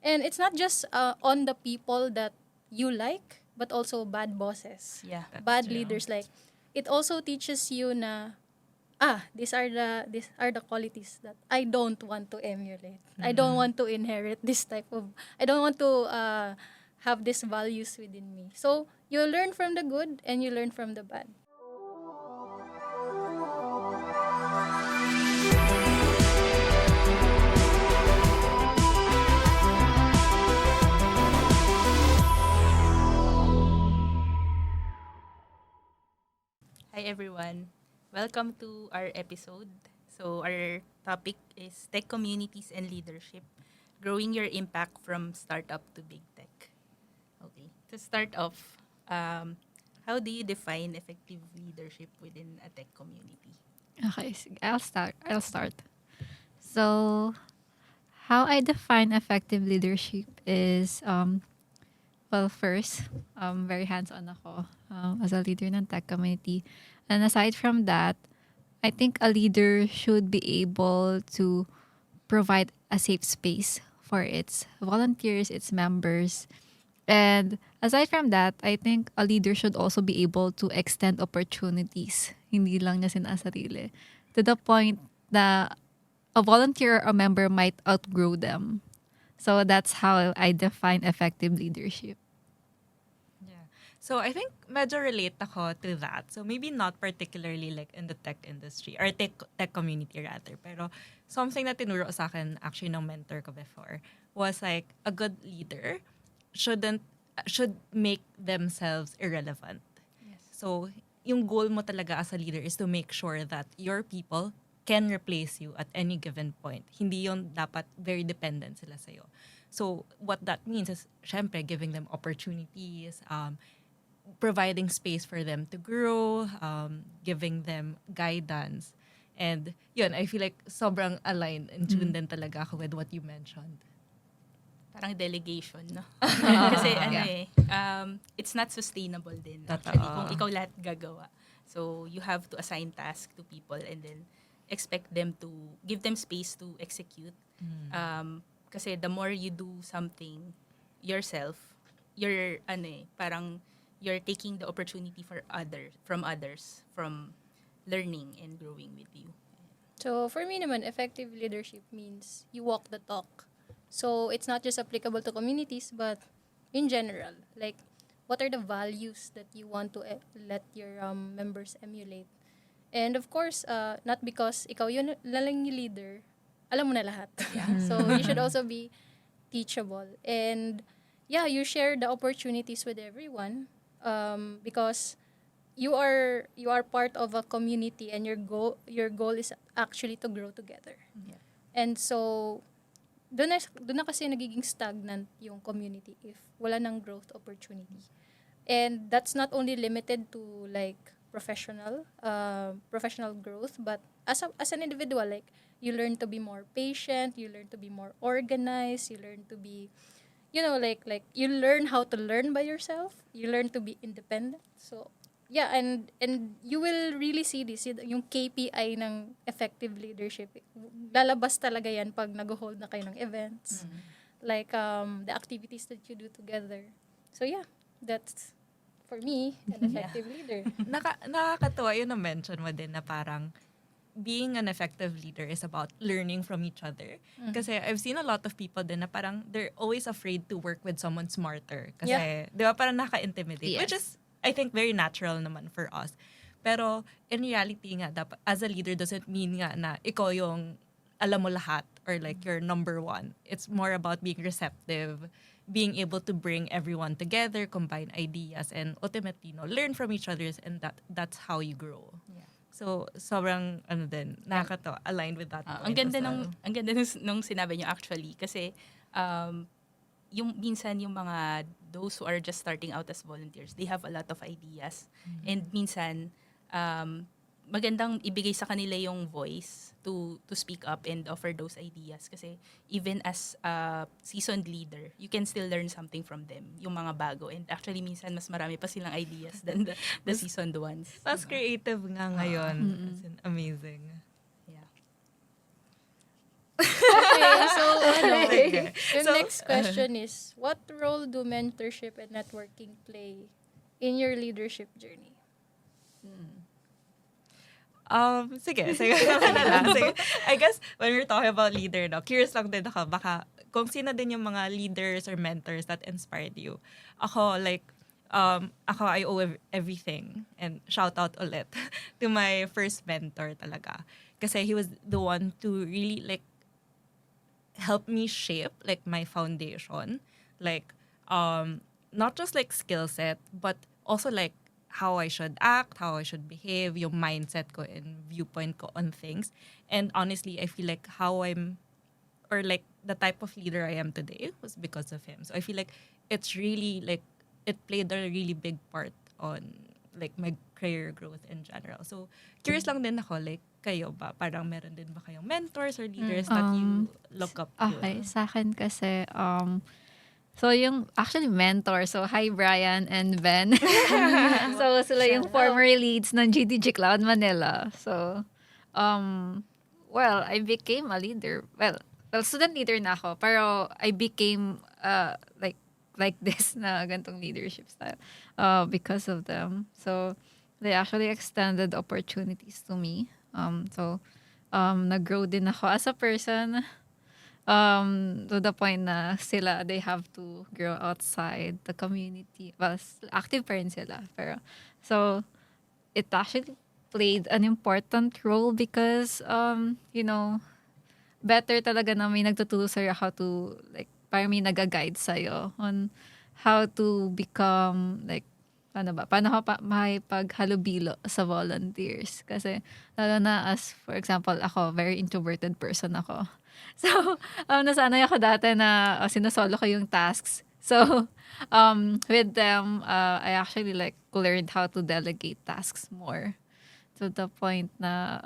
And it's not just on the people that you like, but also bad bosses, Yeah. bad leaders. Like, it also teaches you na, these are the qualities that I don't want to emulate. I don't want to inherit this type of, I don't want to have these values within me. So you learn from the good and you learn from the bad. Hi everyone. Welcome to our episode. So our topic is tech communities and leadership, growing your impact from startup to big tech. Okay. To start off, how do you define effective leadership within a tech community? Okay, sige. I'll start. So, how I define effective leadership is, well, first, very hands-on ako as a leader ng tech community. And aside from that, I think a leader should be able to provide a safe space for its volunteers, its members. And aside from that, I think a leader should also be able to extend opportunities. Hindi lang niya sinasarili. To the point na a volunteer or a member might outgrow them. So that's how I define effective leadership. Yeah. So I think medyo relate ako to that. So maybe not particularly like in the tech industry or tech community rather. Pero something na tinuro sa akin actually ng mentor ko before was like a good leader should make themselves irrelevant. Yes. So yung goal mo talaga as a leader is to make sure that your people can replace you at any given point. Hindi yon dapat very dependent sila sa'yo. So what that means is, syempre, giving them opportunities, providing space for them to grow, giving them guidance. And yun, I feel like sobrang aligned and tuned din talaga ako with what you mentioned. Parang delegation, no? Kasi it's not sustainable din actually kung ikaw lahat gagawa. So you have to assign task to people and then expect them to give them space to execute. Kasi the more you do something yourself, you're parang you're taking the opportunity from others from learning and growing with you. So for me naman, effective leadership means you walk the talk. So it's not just applicable to communities, but in general. Like, what are the values that you want to let your members emulate? And of course, not because ikaw yun lang yung leader, alam mo na lahat. So you should also be teachable. And yeah, you share the opportunities with everyone, because you are part of a community and your goal is actually to grow together. Yeah. And so doon na kasi nagiging stagnant yung community if wala nang growth opportunity. And that's not only limited to like professional growth, but as an individual, like, you learn to be more patient, you learn to be more organized, you learn to be, like you learn how to learn by yourself, you learn to be independent. So yeah, and you will really see this, yung KPI ng effective leadership. Lalabas talaga yan pag nag-hold na kayo ng events. Like the activities that you do together. So yeah, that's for me an effective leader. Nakakatuwa yun na mention mo din na parang being an effective leader is about learning from each other. Kasi I've seen a lot of people din na parang they're always afraid to work with someone smarter. Kasi, di ba, parang naka-intimidate. Yes. Which is, I think, very natural naman for us. Pero in reality nga, dapat, as a leader doesn't mean nga na ikaw yung alam mo lahat or like you're number one. It's more about being receptive, being able to bring everyone together, combine ideas, and ultimately, learn from each other, and that's how you grow. Yeah. So, sobrang, nakakatawa, aligned with that point Ang ganda as well. ang ganda nung sinabi niyo actually kasi yung minsan yung mga those who are just starting out as volunteers, they have a lot of ideas. And minsan magandang ibigay sa kanila yung voice to speak up and offer those ideas kasi even as a seasoned leader, you can still learn something from them, yung mga bago. And actually minsan mas marami pa silang ideas than the seasoned ones. Mas creative nga ngayon. As in, amazing. Yeah. Okay, so Okay. the So, next question is, what role do mentorship and networking play in your leadership journey? sige, sige na lang. Sige. I guess, when we're talking about leader, no, curious lang din ako, baka, kung sino din yung mga leaders or mentors that inspired you. Ako, like, I owe everything. And shout out ulit to my first mentor talaga. Kasi he was the one to really, like, help me shape, like, my foundation. Like, not just, like, skill set, but also, like, how I should act, how I should behave, yung mindset ko and viewpoint ko on things. And honestly, I feel like or like the type of leader I am today was because of him. So I feel like it's really like, it played a really big part on like my career growth in general. So curious lang din ako, like kayo ba? Parang meron din ba kayong mentors or leaders that you look up to? Okay, sa akin kasi, so yung actually mentor, so hi Brian and Ben. So sila yung former leads ng GDG Cloud Manila. So, well, I became a leader. Well, student leader na ako, pero I became like this na gantong leadership style because of them. So, they actually extended opportunities to me. So, nag-grow din ako as a person to the point na sila, they have to grow outside the community. Well, active pa rin sila. Pero, so, it actually played an important role because, better talaga na may nagtuturo sa'yo how to, like, parang may nag-guide sa'yo on how to become, like, paano ka makipaghalubilo sa volunteers. Kasi, lalo na as, for example, ako, very introverted person ako. So, nasanay ako dati na sinasolo ko yung tasks. So, with them, I actually, like, learned how to delegate tasks more. To the point na,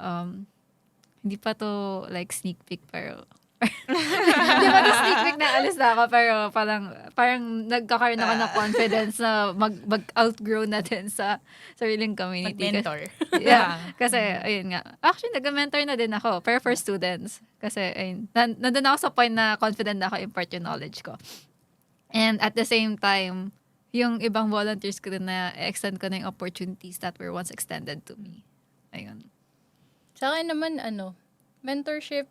hindi pa to like sneak peek pero hindi pa to sneak peek na alis na ako pero parang nagkakaroon ako ng confidence na mag-outgrow natin sa sariling community. Mag-mentor. Yeah. Kasi, ayun nga. Actually, nag-mentor na din ako pero for students. Kasi, ayun, nandun ako sa point na confident na ako impart yung knowledge ko. And at the same time, yung ibang volunteers ko din na extend ko na yung opportunities that were once extended to me. Ayun. Sa akin naman, mentorship,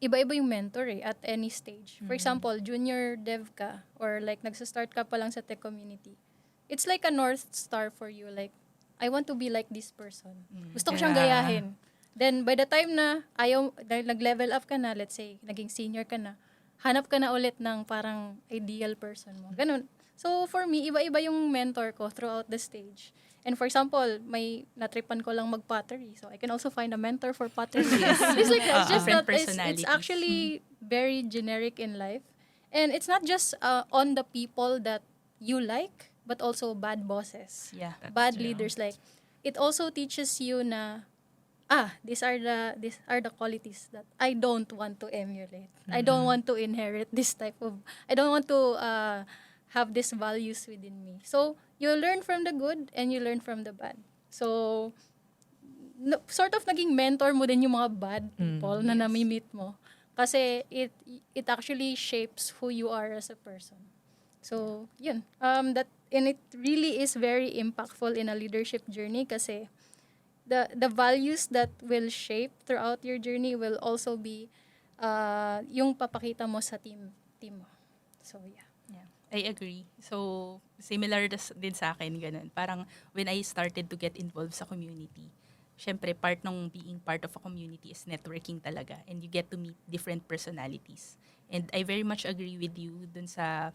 iba-iba yung mentor at any stage. For example, junior dev ka or like nagsastart ka pa lang sa tech community. It's like a North Star for you. Like, I want to be like this person. Gusto ko siyang gayahin. Then, by the time na dahil nag-level up ka na, let's say, naging senior ka na, hanap ka na ulit ng parang ideal person mo. Ganun. So, for me, iba-iba yung mentor ko throughout the stage. And for example, may natripan ko lang mag-pottery. So, I can also find a mentor for pottery. It's like that. It's just that it's actually very generic in life. And it's not just on the people that you like, but also bad bosses. Yeah. Bad leaders. Like, it also teaches you na, these are the qualities that I don't want to emulate. I don't want to inherit this type of, I don't want to have these values within me. So, you learn from the good and you learn from the bad. So, sort of naging mentor mo din yung mga bad people na nami-meet mo. Kasi it actually shapes who you are as a person. So, yun. And it really is very impactful in a leadership journey kasi the values that will shape throughout your journey will also be yung papakita mo sa team mo. So, yeah. I agree. So, similar din sa akin, ganun. Parang when I started to get involved sa community, syempre, part ng being part of a community is networking talaga. And you get to meet different personalities. And I very much agree with you dun sa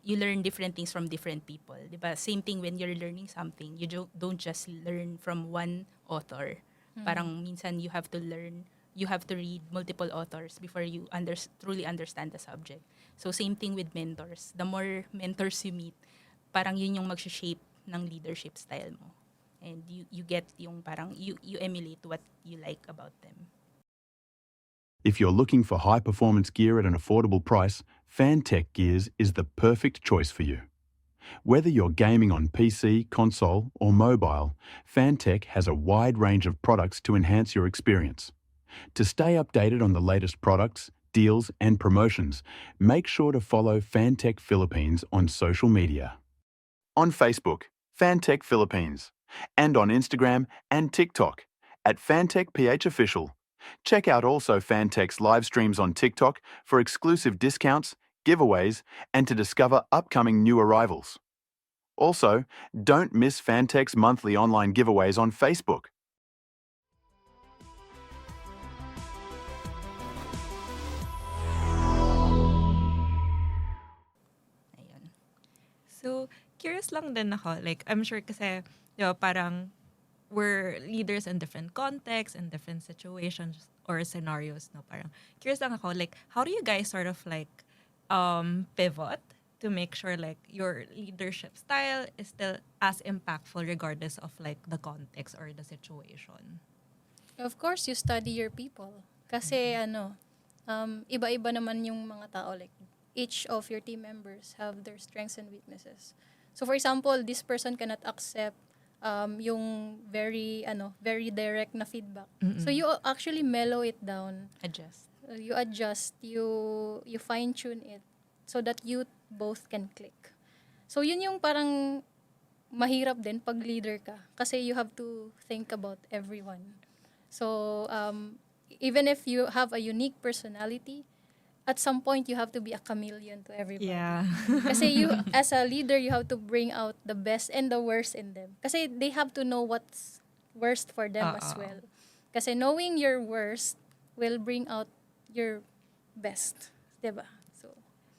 you learn different things from different people. Diba? Same thing when you're learning something, you don't just learn from one author. Parang minsan you have to read multiple authors before you truly understand the subject. So same thing with mentors. The more mentors you meet, parang yun yung mag-shape ng leadership style mo. And you get yung parang you emulate what you like about them. If you're looking for high-performance gear at an affordable price, Fantech Gears is the perfect choice for you. Whether you're gaming on PC, console, or mobile, Fantech has a wide range of products to enhance your experience. To stay updated on the latest products, deals, and promotions, make sure to follow Fantech Philippines on social media. On Facebook, Fantech Philippines, and on Instagram and TikTok at Fantech PH Official. Check out also Fantech's live streams on TikTok for exclusive discounts, giveaways, and to discover upcoming new arrivals. Also, don't miss Fantech's monthly online giveaways on Facebook. Ayun. So, curious lang din ako. Like, I'm sure kasi, parang we're leaders in different contexts and different situations or scenarios, no? Parang curious lang ako, like, how do you guys sort of like pivot to make sure like your leadership style is still as impactful regardless of like the context or the situation? Of course, you study your people. Kasi iba-iba naman yung mga tao. Like, each of your team members have their strengths and weaknesses. So, for example, this person cannot accept yung very direct na feedback. So, you actually mellow it down. Adjust. You adjust, you fine-tune it so that you both can click. So, yun yung parang mahirap din pag leader ka. Kasi you have to think about everyone. So, even if you have a unique personality, at some point you have to be a chameleon to everybody. Yeah. Kasi you, as a leader, you have to bring out the best and the worst in them. Kasi they have to know what's worst for them as well. Kasi knowing your worst will bring out your best. Diba? So,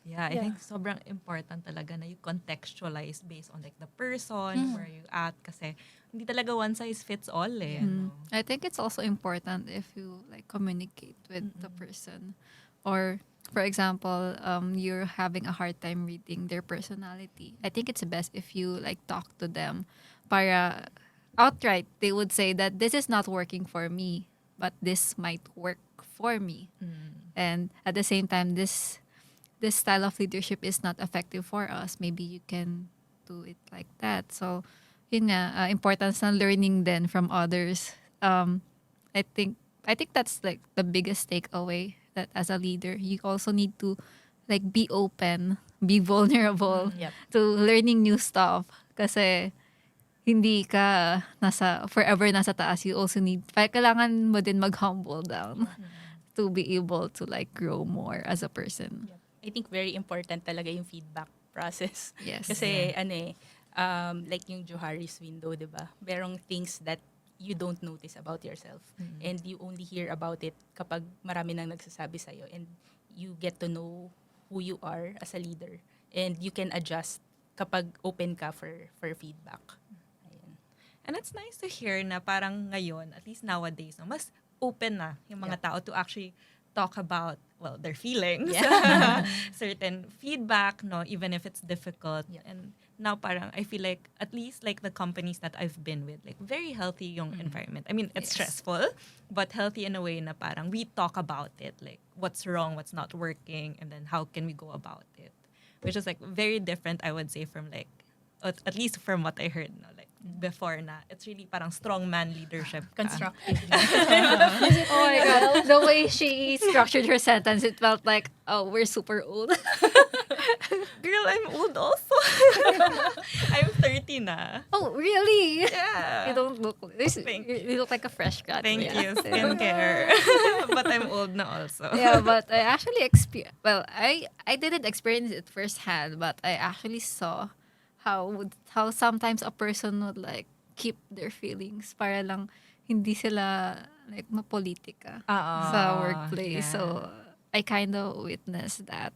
Yeah, I think sobrang important talaga na you contextualize based on like the person, where you at. Kasi hindi talaga one size fits all eh. No? I think it's also important if you like communicate with the person, or for example, you're having a hard time reading their personality. I think it's best if you like talk to them para outright they would say that this is not working for me, but this might work for me. And at the same time, this style of leadership is not effective for us. Maybe you can do it like that. So, yun nga, importance ng learning then from others. I think that's like the biggest takeaway, that as a leader, you also need to like be open, be vulnerable Yep. to learning new stuff. Kasi hindi ka forever nasa taas. You also need, kailangan mo din mag-humble down to be able to like grow more as a person. Yep. I think very important talaga yung feedback process. Yes. Kasi like yung Johari's window, di ba? Merong things that you don't notice about yourself. And you only hear about it kapag marami nang nagsasabi sa'yo. And you get to know who you are as a leader. And you can adjust kapag open ka for feedback. Ayan. And it's nice to hear na parang ngayon, at least nowadays, no, mas open na yung mga tao to actually talk about, well, their feelings, certain feedback, no, even if it's difficult. And now parang I feel like at least like the companies that I've been with, like very healthy yung environment. I mean, it's stressful, but healthy in a way na parang we talk about it, like what's wrong, what's not working, and then how can we go about it. Which is like very different, I would say, from like, at least from what I heard, no, like before na, it's really parang strong man leadership. Constructively. Oh my God. The way she structured her sentence, it felt like, oh, we're super old. Girl, I'm old also. I'm 30 na. Oh, really? Yeah. You don't look, Thank you look like a fresh grad. Thank you, skincare. But I'm old na also. Yeah, but I actually I didn't experience it firsthand, but I actually saw how sometimes a person would like keep their feelings para lang hindi sila like mapolitika sa workplace. Yeah. So I kind of witnessed that.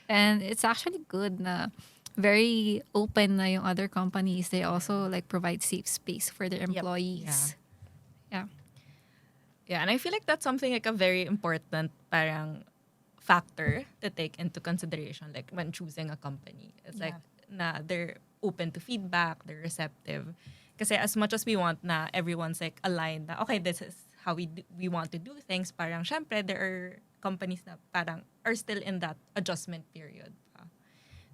And it's actually good na very open na yung other companies. They also like provide safe space for their employees. Yeah. Yeah, and I feel like that's something like a very important parang factor to take into consideration like when choosing a company. It's like na they're open to feedback, they're receptive. Kasi as much as we want na everyone's like aligned na, okay, this is how we want to do things, parang syempre there are companies na parang are still in that adjustment period.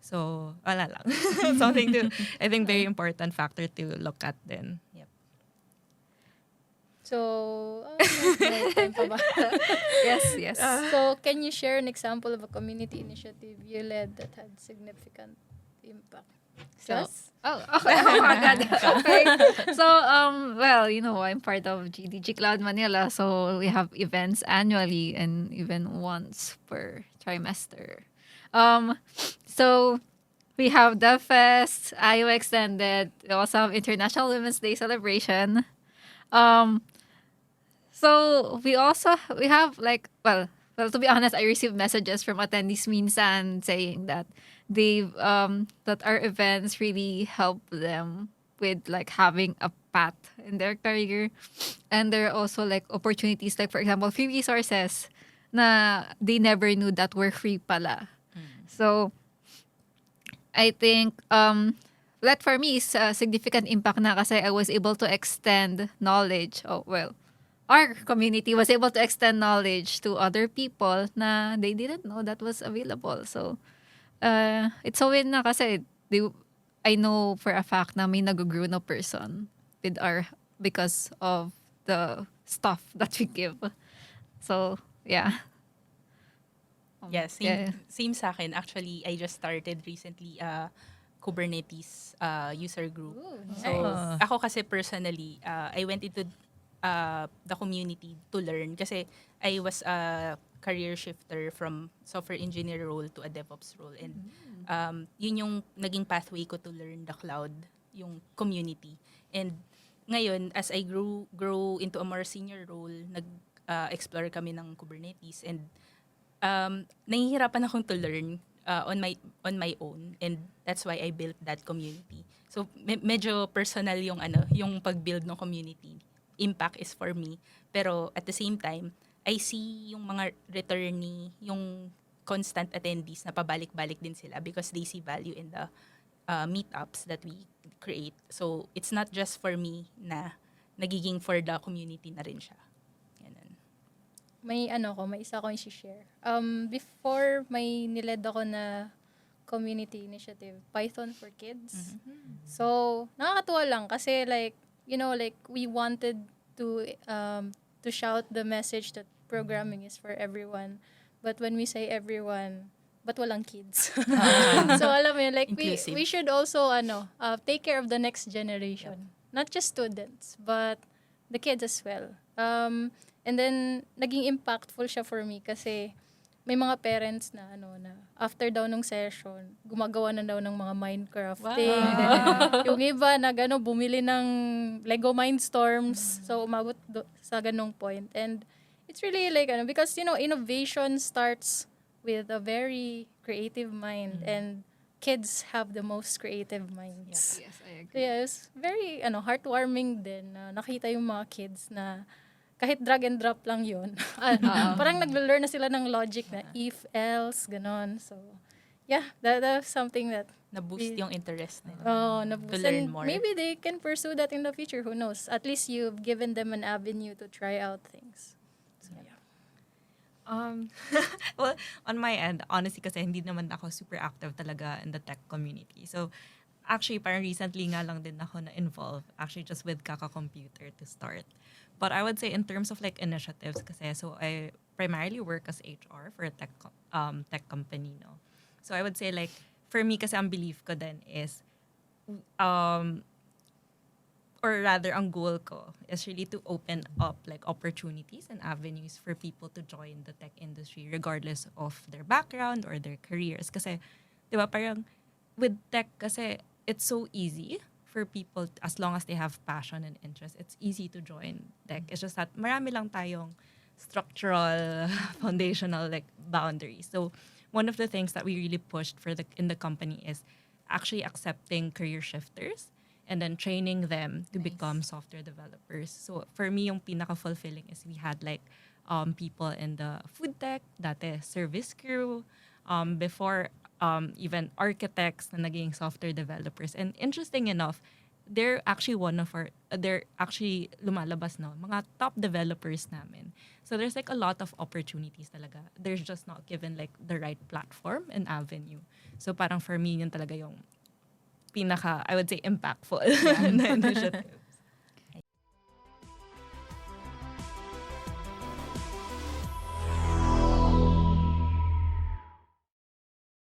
So, wala lang. Something to, I think, very important factor to look at then. Yep. So, may time pa ba? Yes. So, can you share an example of a community initiative you led that had significant impact? So, Just okay. Oh my God. Okay. So, well, I'm part of GDG Cloud Manila. So, we have events annually and even once per trimester. So, we have the fest, IO Extended. We also have International Women's Day celebration. Um, So we have like well to be honest, I received messages from attendees minsan saying that that our events really help them with like having a path in their career, and there are also like opportunities like for example free resources na they never knew that were free pala. So I think that for me is a significant impact na kasi I was able to extend knowledge. Oh, well, our community was able to extend knowledge to other people na they didn't know that was available. So, it's a win na kasi I know for a fact na may nag-grow na person with because of the stuff that we give. So, yeah. Yeah, same Yeah. same sa akin. Actually, I just started recently Kubernetes user group. So, ako kasi personally, I went into the community to learn kasi I was a career shifter from software engineer role to a DevOps role, and yun yung naging pathway ko to learn the cloud, yung community. And ngayon, as I grow into a more senior role, explore kami ng Kubernetes, and nahihirapan akong to learn on my own, and that's why I built that community. So medyo personal yung pag-build ng community. Impact is for me, pero at the same time I see yung mga returnee, yung constant attendees na pabalik-balik din sila because they see value in the meetups that we create. So it's not just for me na nagiging for the community na rin siya. Ganun. may isa akong i-share. Before may niled ako na community initiative, Python for Kids. So, nakakatuwa lang kasi like we wanted to shout the message that programming is for everyone. But when we say everyone, but walang kids. So alam mo yun, like Inclusive. we should also take care of the next generation. Not just students, but the kids as well. And then naging impactful siya for me kasi may mga parents na after daw nung session, gumagawa na daw ng mga Minecrafting. Yung iba bumili ng Lego Mindstorms. So umabot sa ganung point. And it's really like because innovation starts with a very creative mind, and kids have the most creative minds. Yes, I agree. So yeah, it's very heartwarming din na nakita yung mga kids na kahit drag and drop lang yun. Parang naglo-learn na sila ng logic na if, else, ganon. So, yeah, that's something that Na-boost yung interest nila. na-boost. To learn And more. maybe they can pursue that in the future. Who knows? At least you've given them an avenue to try out things. So, yeah. Well, on my end, honestly kasi hindi naman ako super active talaga in the tech community. So, actually, parang recently nga lang din ako na-involve, actually just with Kaka Computer to start. But I would say in terms of like initiatives kasi, so I primarily work as HR for a tech company, no? So I would say like, for me kasi ang belief ko din is, or rather ang goal ko is really to open up like opportunities and avenues for people to join the tech industry regardless of their background or their careers. Kasi, di ba, parang with tech kasi it's so easy for people, as long as they have passion and interest, it's easy to join tech. It's just that marami lang tayong structural, foundational like boundaries. So one of the things that we really pushed in the company is actually accepting career shifters and then training them to become software developers. So for me, yung pinaka-fulfilling is we had like people in the food tech, dati service crew, before even architects na naging software developers. And interesting enough, they're actually they're actually lumalabas na mga top developers namin. So there's like a lot of opportunities talaga. There's just not given like the right platform and avenue. So parang for me, yun talaga yung pinaka, I would say, impactful na initiative.